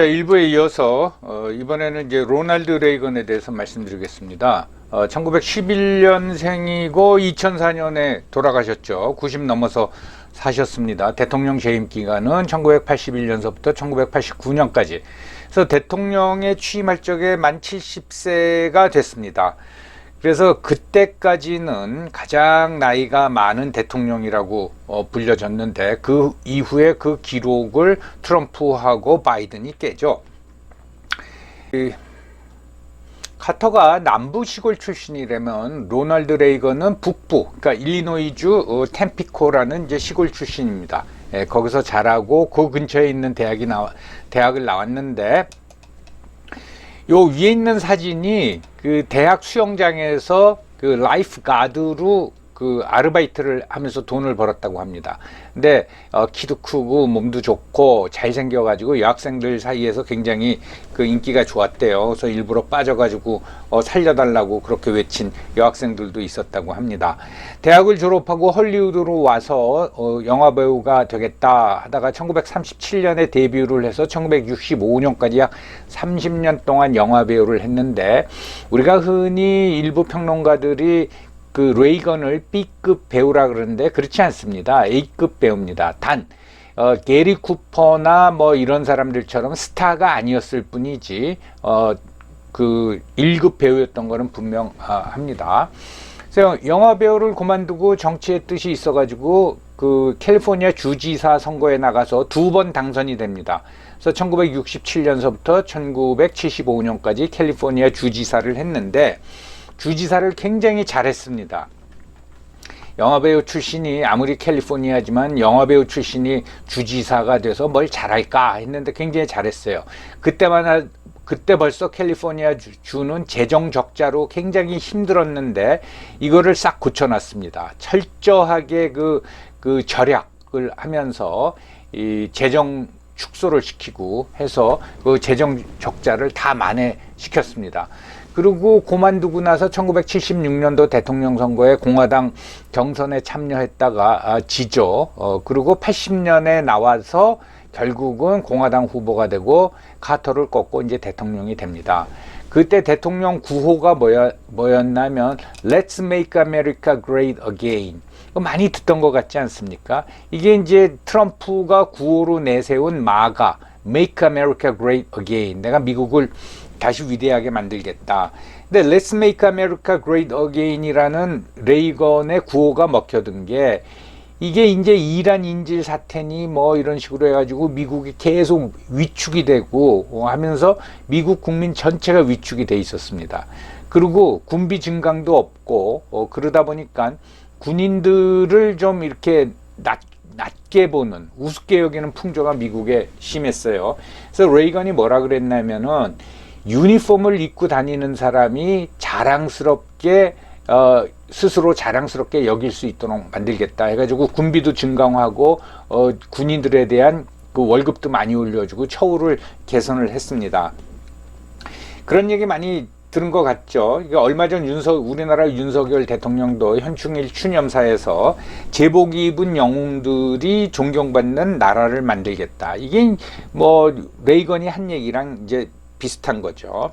자, 1부에 이어서 이번에는 이제 로널드 레이건에 대해서 말씀드리겠습니다. 1911년생이고 2004년에 돌아가셨죠. 90 넘어서 사셨습니다. 대통령 재임 기간은 1981년서부터 1989년까지. 그래서 대통령에 취임할 적에 만 70세가 됐습니다. 그래서 그때까지는 가장 나이가 많은 대통령이라고 불려졌는데, 그 이후에 그 기록을 트럼프하고 바이든이 깨죠. 카터가 남부 시골 출신이라면 로널드 레이건은 북부, 그러니까 일리노이주 템피코라는 이제 시골 출신입니다. 거기서 자라고 그 근처에 있는 대학을 나왔는데, 요 위에 있는 사진이 그 대학 수영장에서 그 라이프 가드로 그 아르바이트를 하면서 돈을 벌었다고 합니다. 근데 키도 크고 몸도 좋고 잘생겨가지고 여학생들 사이에서 굉장히 그 인기가 좋았대요. 그래서 일부러 빠져가지고 살려달라고 그렇게 외친 여학생들도 있었다고 합니다. 대학을 졸업하고 헐리우드로 와서 영화배우가 되겠다 하다가 1937년에 데뷔를 해서 1965년까지 약 30년 동안 영화배우를 했는데, 우리가 흔히 일부 평론가들이 그 레이건을 B급 배우라 그러는데 그렇지 않습니다. A급 배우입니다. 단 게리 쿠퍼나 뭐 이런 사람들처럼 스타가 아니었을 뿐이지 그 1급 배우였던 거는 분명합니다. 그래서 영화 배우를 그만두고 정치의 뜻이 있어가지고 그 캘리포니아 주지사 선거에 나가서 2번 당선이 됩니다. 그래서 1967년서부터 1975년까지 캘리포니아 주지사를 했는데, 주지사를 굉장히 잘했습니다. 영화배우 출신이 아무리 캘리포니아지만 영화배우 출신이 주지사가 돼서 뭘 잘할까 했는데 굉장히 잘했어요. 그때 벌써 캘리포니아 주는 재정 적자로 굉장히 힘들었는데 이거를 싹 고쳐놨습니다. 철저하게 그 절약을 하면서 이 재정 축소를 시키고 해서 그 재정 적자를 다 만회시켰습니다. 그리고 그만두고 나서 1976년도 대통령 선거에 공화당 경선에 참여했다가 지죠. 그리고 80년에 나와서 결국은 공화당 후보가 되고 카터를 꺾고 이제 대통령이 됩니다. 그때 대통령 구호가 뭐였냐면 Let's make America great again. 많이 듣던 것 같지 않습니까? 이게 이제 트럼프가 구호로 내세운 마가, Make America Great Again. 내가 미국을 다시 위대하게 만들겠다. 근데 Let's Make America Great Again이라는 레이건의 구호가 먹혀든 게, 이게 이제 이란 인질 사태니 뭐 이런 식으로 해가지고 미국이 계속 위축이 되고 하면서 미국 국민 전체가 위축이 돼 있었습니다. 그리고 군비 증강도 없고 그러다 보니까 군인들을 좀 이렇게 낮게 보는, 우습게 여기는 풍조가 미국에 심했어요. 그래서 레이건이 뭐라 그랬냐면은, 유니폼을 입고 다니는 사람이 자랑스럽게 스스로 자랑스럽게 여길 수 있도록 만들겠다 해가지고 군비도 증강하고 군인들에 대한 그 월급도 많이 올려주고 처우를 개선을 했습니다. 그런 얘기 많이 들은 것 같죠. 얼마 전 우리나라 윤석열 대통령도 현충일 추념사에서 제복 입은 영웅들이 존경받는 나라를 만들겠다. 이게 뭐 레이건이 한 얘기랑 이제 비슷한 거죠.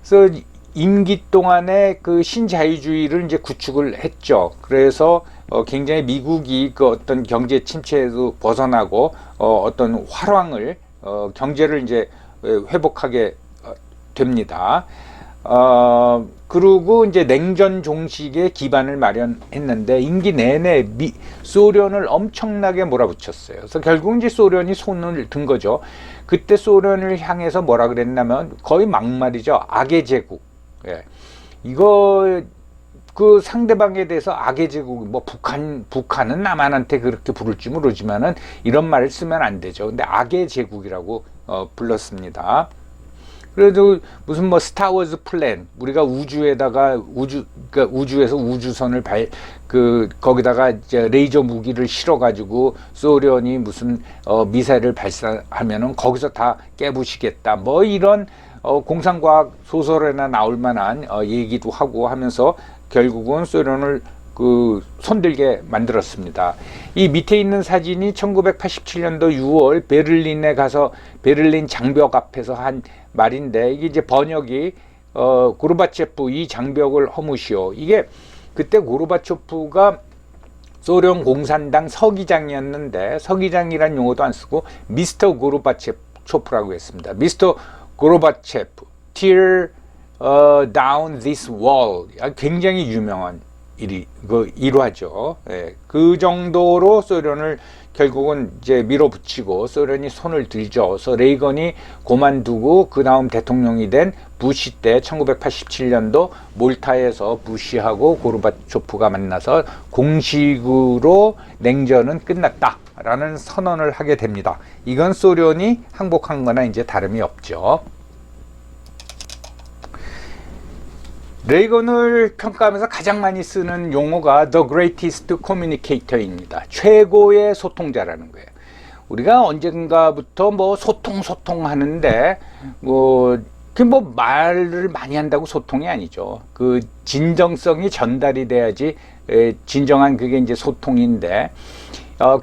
그래서 임기 동안에 그 신자유주의를 이제 구축을 했죠. 그래서 굉장히 미국이 그 어떤 경제 침체에도 벗어나고 어떤 활황을 경제를 이제 회복하게 됩니다. 그리고 이제 냉전 종식의 기반을 마련했는데, 임기 내내 소련을 엄청나게 몰아붙였어요. 그래서 결국 이제 소련이 손을 든 거죠. 그때 소련을 향해서 뭐라 그랬냐면 거의 막말이죠. 악의 제국. 예. 이거 그 상대방에 대해서 악의 제국, 뭐 북한은 남한한테 그렇게 부를지 모르지만은 이런 말을 쓰면 안 되죠. 근데 악의 제국이라고 불렀습니다. 그래도 무슨 뭐 스타워즈 플랜, 우리가 우주에다가 그러니까 우주에서 우주선을 거기다가 이제 레이저 무기를 실어가지고 소련이 무슨 미사일을 발사하면은 거기서 다 깨부시겠다. 뭐 이런 공상과학 소설에나 나올 만한 얘기도 하고 하면서 결국은 소련을 손들게 만들었습니다. 이 밑에 있는 사진이 1987년도 6월 베를린에 가서 베를린 장벽 앞에서 한 말인데, 이게 이제 번역이 고르바체프 이 장벽을 허무시오. 이게 그때 고르바초프가 소련 공산당 서기장이었는데, 서기장이란 용어도 안 쓰고 미스터 고르바초프라고 했습니다. 미스터 고르바체프, tear down this wall. 굉장히 유명한 일화죠. 예, 그 정도로 소련을 결국은 이제 밀어붙이고 소련이 손을 들죠. 그래서 레이건이 그만두고 그 다음 대통령이 된 부시 때 1987년도 몰타에서 부시하고 고르바초프가 만나서 공식으로 냉전은 끝났다라는 선언을 하게 됩니다. 이건 소련이 항복한 거나 이제 다름이 없죠. 레이건을 평가하면서 가장 많이 쓰는 용어가 The Greatest Communicator입니다. 최고의 소통자라는 거예요. 우리가 언젠가부터 뭐 소통 하는데 그 말을 많이 한다고 소통이 아니죠. 그 진정성이 전달이 돼야지 진정한 그게 이제 소통인데,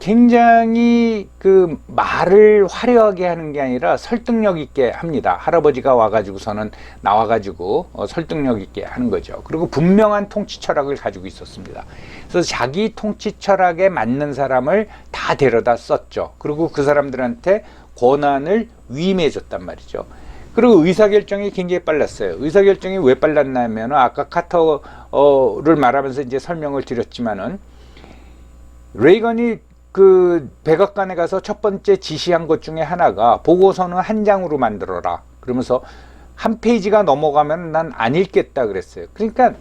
굉장히 그 말을 화려하게 하는 게 아니라 설득력 있게 합니다. 할아버지가 와가지고서는 나와가지고 설득력 있게 하는 거죠. 그리고 분명한 통치 철학을 가지고 있었습니다. 그래서 자기 통치 철학에 맞는 사람을 다 데려다 썼죠. 그리고 그 사람들한테 권한을 위임해줬단 말이죠. 그리고 의사결정이 굉장히 빨랐어요. 의사결정이 왜 빨랐냐면, 아까 카터를 말하면서 이제 설명을 드렸지만은, 레이건이 그 백악관에 가서 첫 번째 지시한 것 중에 하나가 보고서는 한 장으로 만들어라. 그러면서 한 페이지가 넘어가면 난 안 읽겠다 그랬어요. 그러니까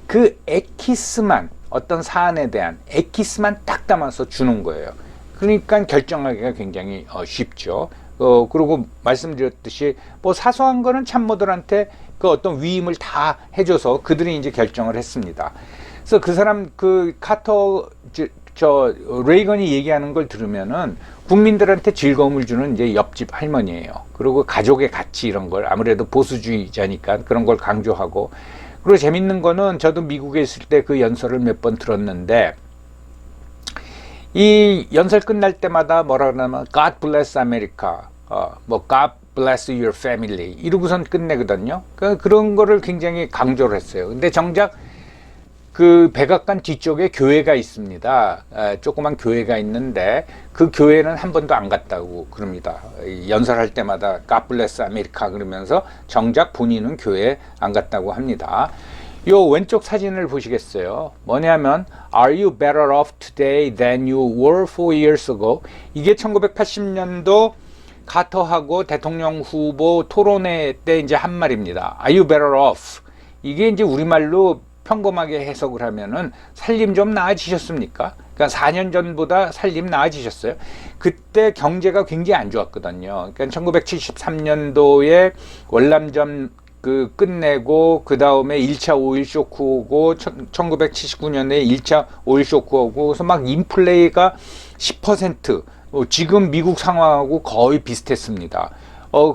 그 에키스만, 어떤 사안에 대한 에키스만 딱 담아서 주는 거예요. 그러니까 결정하기가 굉장히 쉽죠. 그리고 말씀드렸듯이 뭐 사소한 거는 참모들한테 그 어떤 위임을 다 해줘서 그들이 이제 결정을 했습니다. 그래서 그 사람, 그 카터, 레이건이 얘기하는 걸 들으면은 국민들한테 즐거움을 주는 이제 옆집 할머니예요. 그리고 가족의 가치 이런 걸, 아무래도 보수주의자니까 그런 걸 강조하고. 그리고 재밌는 거는, 저도 미국에 있을 때 그 연설을 몇 번 들었는데, 이 연설 끝날 때마다 뭐라 그러냐면 God bless America, 뭐 God bless your family 이러고선 끝내거든요. 그런 거를 굉장히 강조를 했어요. 근데 정작 그 백악관 뒤쪽에 교회가 있습니다. 조그만 교회가 있는데 그 교회는 한 번도 안 갔다고 그럽니다. 연설할 때마다 God bless America 그러면서 정작 본인은 교회에 안 갔다고 합니다. 요 왼쪽 사진을 보시겠어요? 뭐냐면 Are you better off today than you were 4 years ago? 이게 1980년도 카터하고 대통령 후보 토론회 때 이제 한 말입니다. Are you better off? 이게 이제 우리말로 평범하게 해석을 하면은 살림 좀 나아지셨습니까? 그러니까 4년 전보다 살림 나아지셨어요. 그때 경제가 굉장히 안 좋았거든요. 그러니까 1973년도에 월남전 그 끝내고 그 다음에 1차 오일 쇼크 오고 1979년에 1차 오일 쇼크 오고 그래서 막 인플레이가 10% 지금 미국 상황하고 거의 비슷했습니다.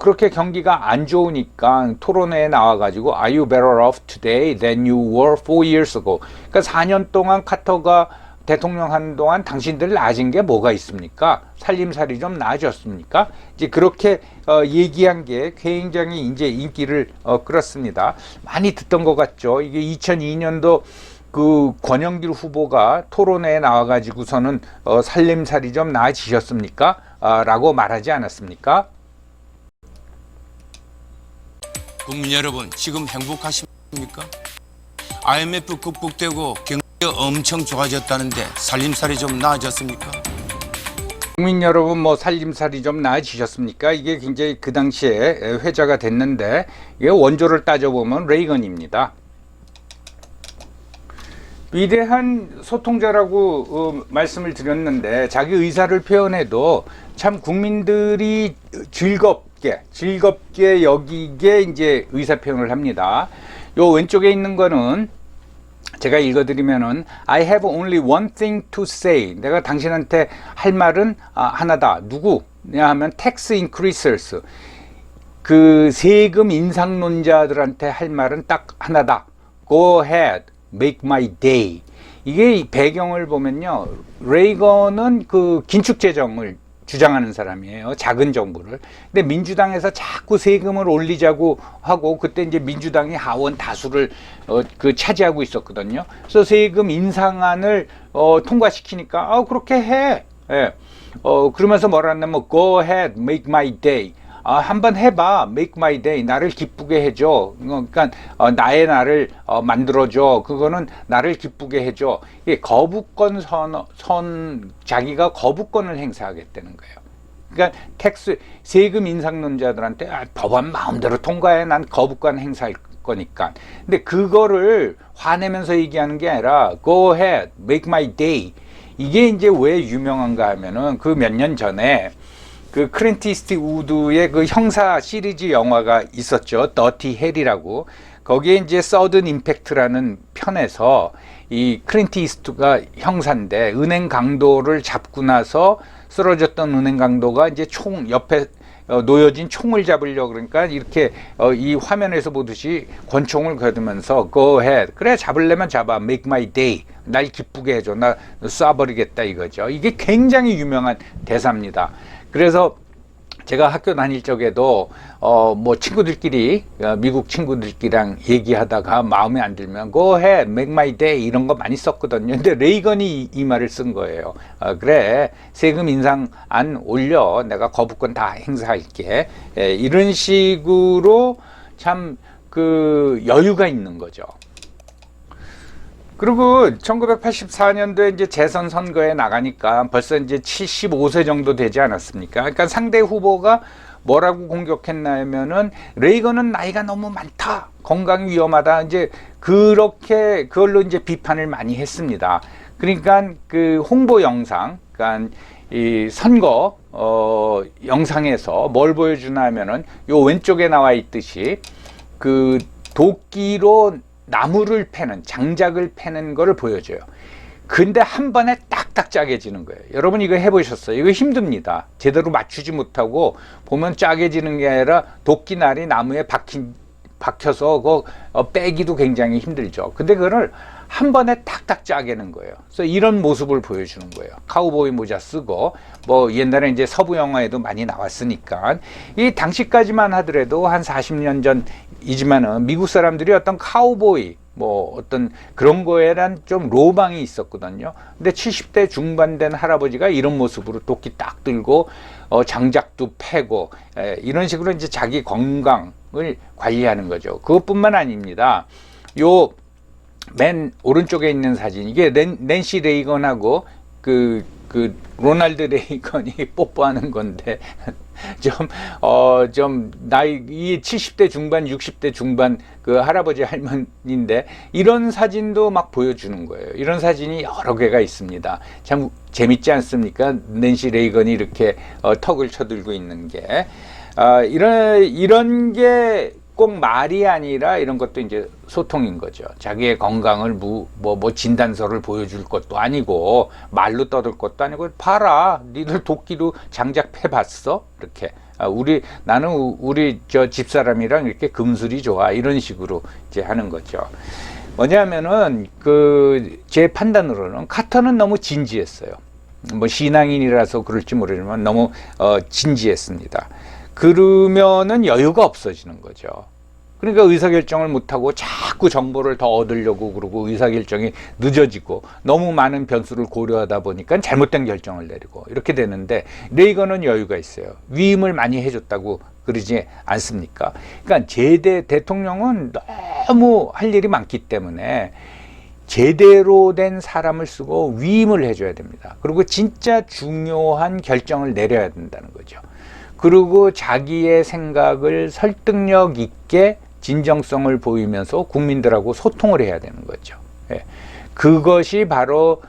그렇게 경기가 안 좋으니까 토론회에 나와가지고 Are you better off today than you were 4 years ago? 그러니까 4년 동안 카터가 대통령 하는 동안 당신들 나아진 게 뭐가 있습니까? 살림살이 좀 나아졌습니까? 이제 그렇게 얘기한 게 굉장히 이제 인기를 끌었습니다. 많이 듣던 것 같죠. 이게 2002년도 그 권영길 후보가 토론회에 나와가지고서는 살림살이 좀 나아지셨습니까? 라고 말하지 않았습니까? 국민 여러분, 지금 행복하십니까? IMF 극복되고 경기가 엄청 좋아졌다는데 살림살이 좀 나아졌습니까? 국민 여러분, 뭐 살림살이 좀 나아지셨습니까? 이게 굉장히 그 당시에 회자가 됐는데, 이게 원조를 따져보면 레이건입니다. 위대한 소통자라고 말씀을 드렸는데, 자기 의사를 표현해도 참 국민들이 즐겁게 여기게 이제 의사 표현을 합니다. 요 왼쪽에 있는 거는 제가 읽어드리면은 I have only one thing to say. 내가 당신한테 할 말은 하나다. 누구냐 하면 tax increasers. 그 세금 인상론자들한테 할 말은 딱 하나다. Go ahead, make my day. 이게 이 배경을 보면요, 레이건은 그 긴축 재정을 주장하는 사람이에요. 작은 정부를. 근데 민주당에서 자꾸 세금을 올리자고 하고, 그때 이제 민주당이 하원 다수를 차지하고 있었거든요. 그래서 세금 인상안을 통과시키니까 그렇게 해. 예. 그러면서 뭐라 하냐면 go ahead, make my day. 한번 해봐, make my day. 나를 기쁘게 해줘. 그러니까 나의 날을 만들어줘. 그거는 나를 기쁘게 해줘. 이게 거부권 자기가 거부권을 행사하겠다는 거예요. 그러니까 세금 인상론자들한테 법안 마음대로 통과해. 난 거부권 행사할 거니까. 근데 그거를 화내면서 얘기하는 게 아니라 go ahead, make my day. 이게 이제 왜 유명한가 하면은 그 몇 년 전에 그 클린트 이스트우드의 그 형사 시리즈 영화가 있었죠. 더티 헬이라고. 거기에 이제 서든 임팩트라는 편에서 이 클린트 이스트가 형사인데 은행 강도를 잡고 나서 쓰러졌던 은행 강도가 이제 총 옆에 놓여진 총을 잡으려고 그러니까 이렇게 이 화면에서 보듯이 권총을 거두면서 go ahead. 그래, 잡으려면 잡아. make my day. 날 기쁘게 해줘. 나 쏴버리겠다 이거죠. 이게 굉장히 유명한 대사입니다. 그래서 제가 학교 다닐 적에도 뭐 친구들끼리 미국 친구들끼리랑 얘기하다가 마음에 안 들면 go ahead, make my day 이런 거 많이 썼거든요. 근데 레이건이 이 말을 쓴 거예요. 그래, 세금 인상안 올려. 내가 거부권 다 행사할게. 이런 식으로 참 그 여유가 있는 거죠. 그리고 1984년도에 이제 재선 선거에 나가니까 벌써 이제 75세 정도 되지 않았습니까? 그러니까 상대 후보가 뭐라고 공격했냐면은 레이건은 나이가 너무 많다, 건강이 위험하다, 이제 그렇게 그걸로 이제 비판을 많이 했습니다. 그러니까 그 홍보 영상, 그러니까 이 선거 영상에서 뭘 보여주나 하면은 요 왼쪽에 나와 있듯이 그 도끼로 나무를 패는, 장작을 패는 거를 보여줘요. 근데 한 번에 딱딱 짜게지는 거예요. 여러분 이거 해보셨어요? 이거 힘듭니다. 제대로 맞추지 못하고 보면 짜게지는 게 아니라 도끼날이 나무에 박혀서 빼기도 굉장히 힘들죠. 근데 그걸 한 번에 탁탁 짜게는 거예요. 그래서 이런 모습을 보여주는 거예요. 카우보이 모자 쓰고, 뭐 옛날에 이제 서부 영화에도 많이 나왔으니까. 이 당시까지만 하더라도 한 40년 전이지만은 미국 사람들이 어떤 카우보이 뭐 어떤 그런 거에란 좀 로망이 있었거든요. 근데 70대 중반 된 할아버지가 이런 모습으로 도끼 딱 들고 장작도 패고 이런 식으로 이제 자기 건강을 관리하는 거죠. 그것뿐만 아닙니다. 요 맨 오른쪽에 있는 사진, 이게 낸시 레이건하고 그 로널드 레이건이 뽀뽀하는 건데 좀 나이 이 70대 중반 60대 중반 그 할아버지 할머니인데 이런 사진도 막 보여주는 거예요. 이런 사진이 여러 개가 있습니다. 참 재밌지 않습니까? 낸시 레이건이 이렇게 턱을 쳐들고 있는 게 이런 게 꼭 말이 아니라 이런 것도 이제 소통인 거죠. 자기의 건강을 뭐 진단서를 보여줄 것도 아니고 말로 떠들 것도 아니고 봐라, 니들 도끼로 장작 패봤어? 이렇게 나는 우리 저 집사람이랑 이렇게 금술이 좋아, 이런 식으로 이제 하는 거죠. 뭐냐면은 제 판단으로는 카터는 너무 진지했어요. 뭐 신앙인이라서 그럴지 모르지만 너무 진지했습니다. 그러면은 여유가 없어지는 거죠. 그러니까 의사결정을 못하고 자꾸 정보를 더 얻으려고 그러고 의사결정이 늦어지고 너무 많은 변수를 고려하다 보니까 잘못된 결정을 내리고 이렇게 되는데, 레이건은 여유가 있어요. 위임을 많이 해줬다고 그러지 않습니까? 그러니까 대통령은 너무 할 일이 많기 때문에 제대로 된 사람을 쓰고 위임을 해줘야 됩니다. 그리고 진짜 중요한 결정을 내려야 된다는 거죠. 그리고 자기의 생각을 설득력 있게 진정성을 보이면서 국민들하고 소통을 해야 되는 거죠. 그것이 바로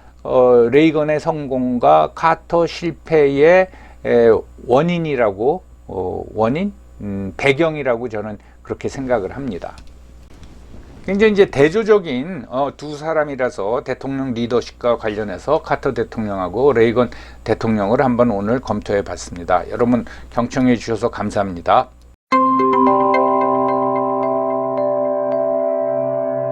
레이건의 성공과 카터 실패의 원인이라고 배경이라고 저는 그렇게 생각을 합니다. 굉장히 이제 대조적인 두 사람이라서 대통령 리더십과 관련해서 카터 대통령하고 레이건 대통령을 한번 오늘 검토해 봤습니다. 여러분 경청해 주셔서 감사합니다.